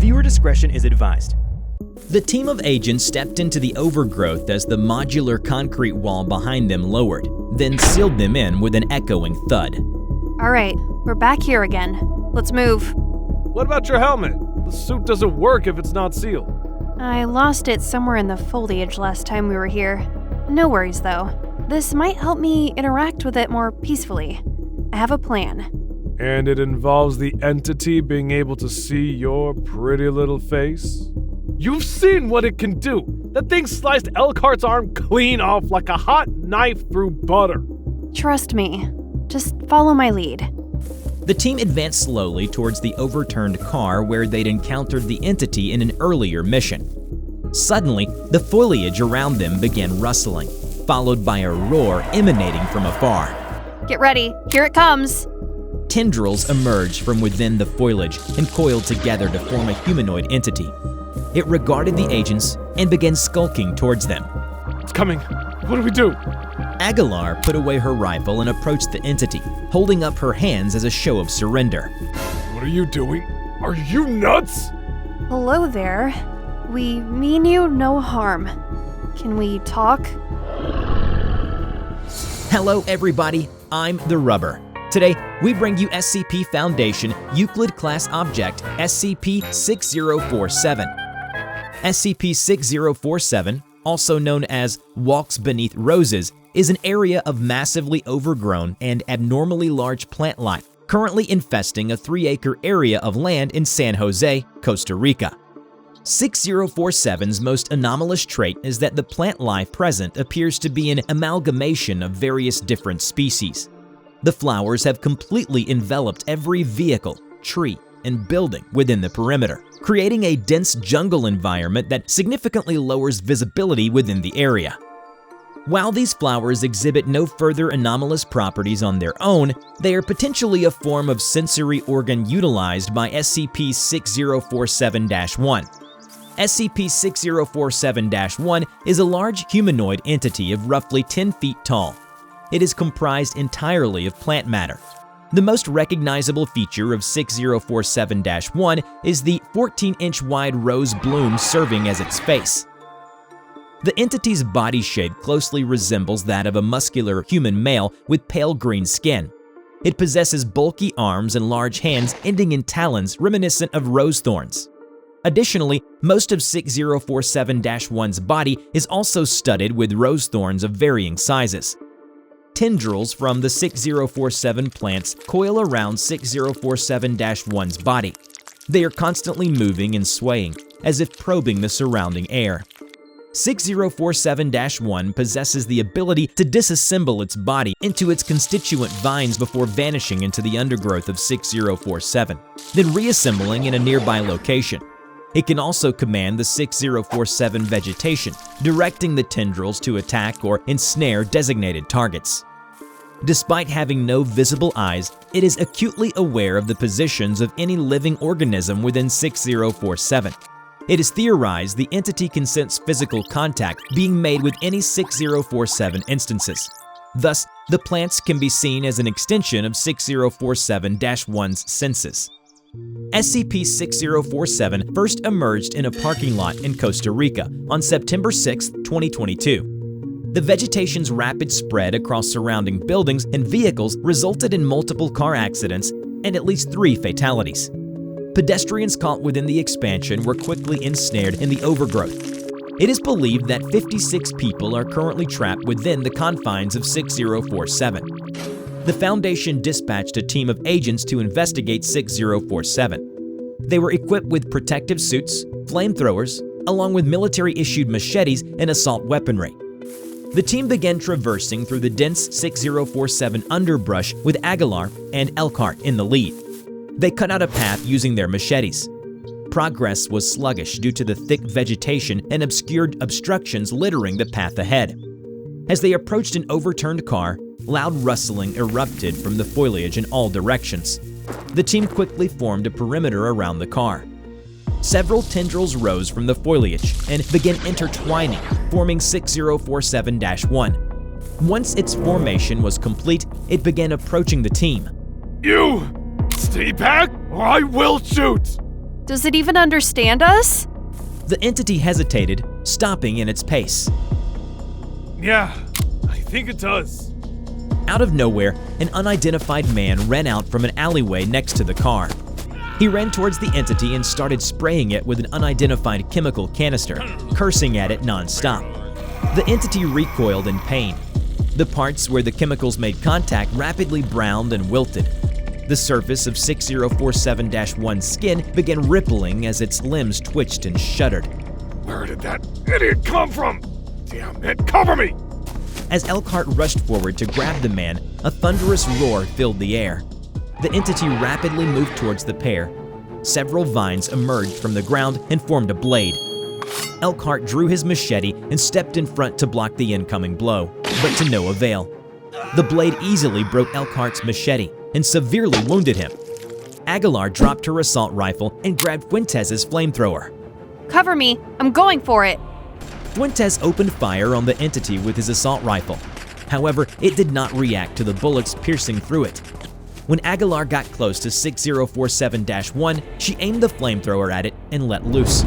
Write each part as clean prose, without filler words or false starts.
Viewer discretion is advised. The team of agents stepped into the overgrowth as the modular concrete wall behind them lowered, then sealed them in with an echoing thud. Alright, we're back here again. Let's move. What about your helmet? The suit doesn't work if it's not sealed. I lost it somewhere in the foliage last time we were here. No worries though. This might help me interact with it more peacefully. I have a plan. And it involves the entity being able to see your pretty little face? You've seen what it can do! That thing sliced Elkhart's arm clean off like a hot knife through butter. Trust me. Just follow my lead. The team advanced slowly towards the overturned car where they'd encountered the entity in an earlier mission. Suddenly, the foliage around them began rustling, followed by a roar emanating from afar. Get ready, here it comes! Tendrils emerged from within the foliage and coiled together to form a humanoid entity. It regarded the agents and began skulking towards them. It's coming. What do we do? Aguilar put away her rifle and approached the entity, holding up her hands as a show of surrender. What are you doing? Are you nuts? Hello there. We mean you no harm. Can we talk? Hello everybody, I'm TheRubber. Today, we bring you SCP Foundation Euclid Class Object SCP-6047. SCP-6047, also known as Walks Beneath Roses, is an area of massively overgrown and abnormally large plant life, currently infesting a 3-acre area of land in San Jose, Costa Rica. 6047's most anomalous trait is that the plant life present appears to be an amalgamation of various different species. The flowers have completely enveloped every vehicle, tree, and building within the perimeter, creating a dense jungle environment that significantly lowers visibility within the area. While these flowers exhibit no further anomalous properties on their own, they are potentially a form of sensory organ utilized by SCP-6047-1. SCP-6047-1 is a large humanoid entity of roughly 10 feet tall. It is comprised entirely of plant matter. The most recognizable feature of 6047-1 is the 14-inch wide rose bloom serving as its face. The entity's body shape closely resembles that of a muscular human male with pale green skin. It possesses bulky arms and large hands ending in talons reminiscent of rose thorns. Additionally, most of 6047-1's body is also studded with rose thorns of varying sizes. Tendrils from the 6047 plants coil around 6047-1's body. They are constantly moving and swaying, as if probing the surrounding air. 6047-1 possesses the ability to disassemble its body into its constituent vines before vanishing into the undergrowth of 6047, then reassembling in a nearby location. It can also command the 6047 vegetation, directing the tendrils to attack or ensnare designated targets. Despite having no visible eyes, it is acutely aware of the positions of any living organism within 6047. It is theorized the entity can sense physical contact being made with any 6047 instances. Thus, the plants can be seen as an extension of 6047-1's senses. SCP-6047 first emerged in a parking lot in Costa Rica on September 6, 2022. The vegetation's rapid spread across surrounding buildings and vehicles resulted in multiple car accidents and at least 3 fatalities. Pedestrians caught within the expansion were quickly ensnared in the overgrowth. It is believed that 56 people are currently trapped within the confines of 6047. The Foundation dispatched a team of agents to investigate 6047. They were equipped with protective suits, flamethrowers, along with military-issued machetes and assault weaponry. The team began traversing through the dense 6047 underbrush with Aguilar and Elkhart in the lead. They cut out a path using their machetes. Progress was sluggish due to the thick vegetation and obscured obstructions littering the path ahead. As they approached an overturned car, loud rustling erupted from the foliage in all directions. The team quickly formed a perimeter around the car. Several tendrils rose from the foliage and began intertwining, forming 6047-1. Once its formation was complete, it began approaching the team. You! Stay back, or I will shoot! Does it even understand us? The entity hesitated, stopping in its pace. Yeah, I think it does. Out of nowhere, an unidentified man ran out from an alleyway next to the car. He ran towards the entity and started spraying it with an unidentified chemical canister, cursing at it non-stop. The entity recoiled in pain. The parts where the chemicals made contact rapidly browned and wilted. The surface of 6047-1's skin began rippling as its limbs twitched and shuddered. Where did that idiot come from? Damn it, cover me! As Elkhart rushed forward to grab the man, a thunderous roar filled the air. The entity rapidly moved towards the pair. Several vines emerged from the ground and formed a blade. Elkhart drew his machete and stepped in front to block the incoming blow, but to no avail. The blade easily broke Elkhart's machete and severely wounded him. Aguilar dropped her assault rifle and grabbed Fuentes' flamethrower. Cover me, I'm going for it. Fuentes opened fire on the entity with his assault rifle. However, it did not react to the bullets piercing through it. When Aguilar got close to 6047-1, she aimed the flamethrower at it and let loose.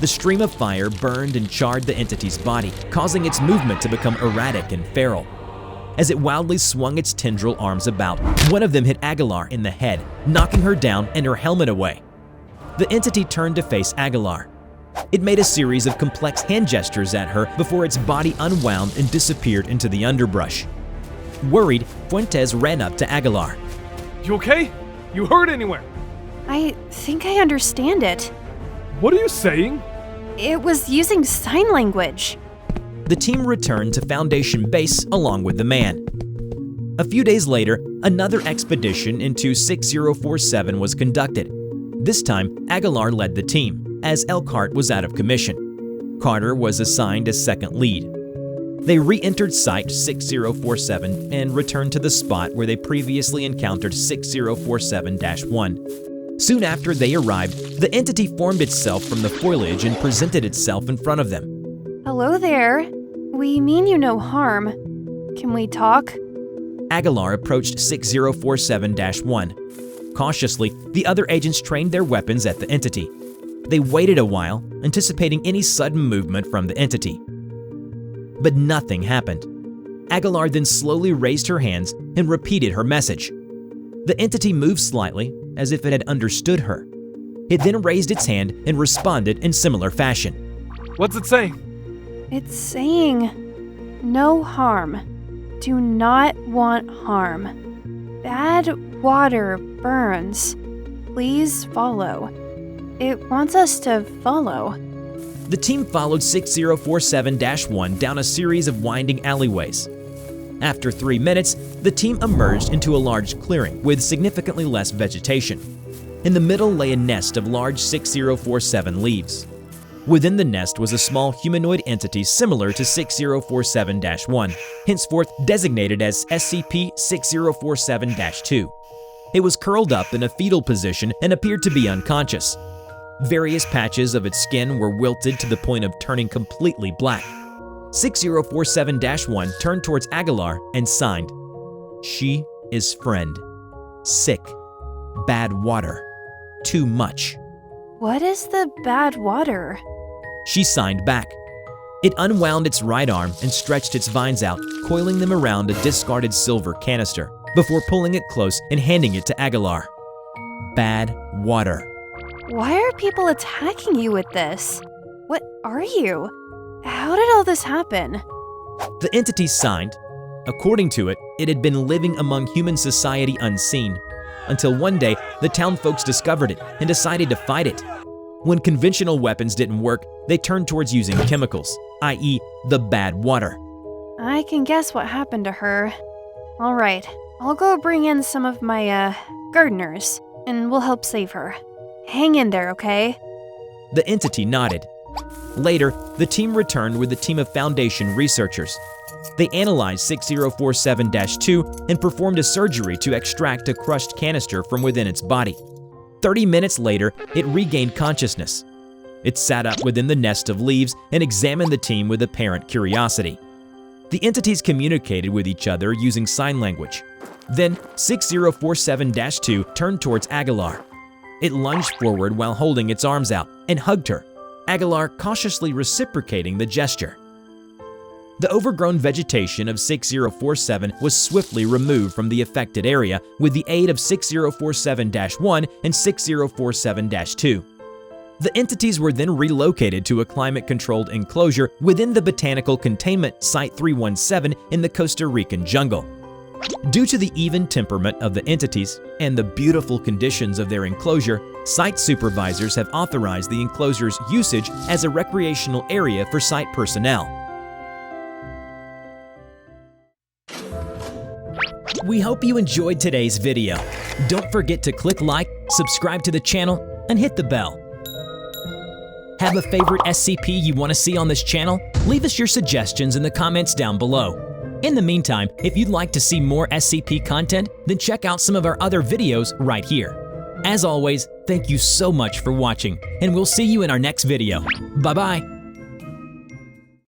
The stream of fire burned and charred the entity's body, causing its movement to become erratic and feral. As it wildly swung its tendril arms about, one of them hit Aguilar in the head, knocking her down and her helmet away. The entity turned to face Aguilar. It made a series of complex hand gestures at her before its body unwound and disappeared into the underbrush. Worried, Fuentes ran up to Aguilar. You okay? You hurt anywhere? I think I understand it. What are you saying? It was using sign language. The team returned to Foundation Base along with the man. A few days later, another expedition into 6047 was conducted. This time, Aguilar led the team, as Elkhart was out of commission. Carter was assigned as second lead. They re-entered Site 6047 and returned to the spot where they previously encountered 6047-1. Soon after they arrived, the entity formed itself from the foliage and presented itself in front of them. Hello there. We mean you no harm. Can we talk? Aguilar approached 6047-1. Cautiously, the other agents trained their weapons at the entity. They waited a while, anticipating any sudden movement from the entity. But nothing happened. Aguilar then slowly raised her hands and repeated her message. The entity moved slightly, as if it had understood her. It then raised its hand and responded in similar fashion. What's it saying? It's saying, no harm. Do not want harm. Bad water burns. Please follow. It wants us to follow. The team followed 6047-1 down a series of winding alleyways. After 3 minutes, the team emerged into a large clearing with significantly less vegetation. In the middle lay a nest of large 6047 leaves. Within the nest was a small humanoid entity similar to 6047-1, henceforth designated as SCP-6047-2. It was curled up in a fetal position and appeared to be unconscious. Various patches of its skin were wilted to the point of turning completely black. 6047-1 turned towards Aguilar and signed, "She is friend. Sick. Bad water. Too much." What is the bad water? She signed back. It unwound its right arm and stretched its vines out, coiling them around a discarded silver canister, before pulling it close and handing it to Aguilar. Bad water. Why are people attacking you with this? What are you? How did all this happen? The entity signed. According to it, it had been living among human society unseen, until one day the town folks discovered it and decided to fight it. When conventional weapons didn't work, they turned towards using chemicals, i.e. the bad water. I can guess what happened to her. All right, I'll go bring in some of my, gardeners, and we'll help save her. Hang in there, okay? The entity nodded. Later, the team returned with a team of Foundation researchers. They analyzed 6047-2 and performed a surgery to extract a crushed canister from within its body. 30 minutes later, it regained consciousness. It sat up within the nest of leaves and examined the team with apparent curiosity. The entities communicated with each other using sign language. Then, 6047-2 turned towards Aguilar. It lunged forward while holding its arms out and hugged her, Aguilar cautiously reciprocating the gesture. The overgrown vegetation of 6047 was swiftly removed from the affected area with the aid of 6047-1 and 6047-2. The entities were then relocated to a climate-controlled enclosure within the Botanical Containment Site 317 in the Costa Rican jungle. Due to the even temperament of the entities and the beautiful conditions of their enclosure, site supervisors have authorized the enclosure's usage as a recreational area for site personnel. We hope you enjoyed today's video. Don't forget to click like, subscribe to the channel, and hit the bell. Have a favorite SCP you want to see on this channel? Leave us your suggestions in the comments down below. In the meantime, if you'd like to see more SCP content, then check out some of our other videos right here. As always, thank you so much for watching, and we'll see you in our next video. Bye-bye!